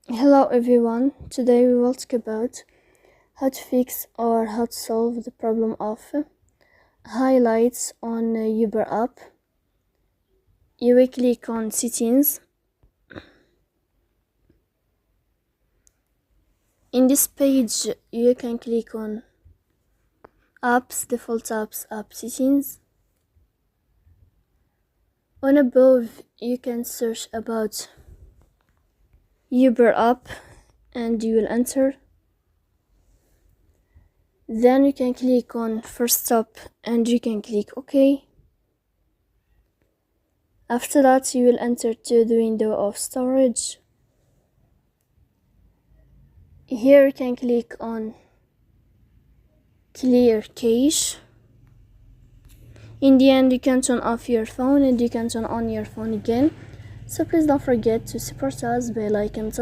Hello everyone, today we will talk about how to fix or how to solve the problem of highlights on Uber app. You will click on settings. In this page you can click on apps, default apps, app settings. On above you can search about Uber app and you will enter. Then you can click on first stop and you can click OK. After that you will enter to the window of storage. Here you can click on clear cache. In the end you can turn off your phone and you can turn on your phone again. So please don't forget to support us by liking and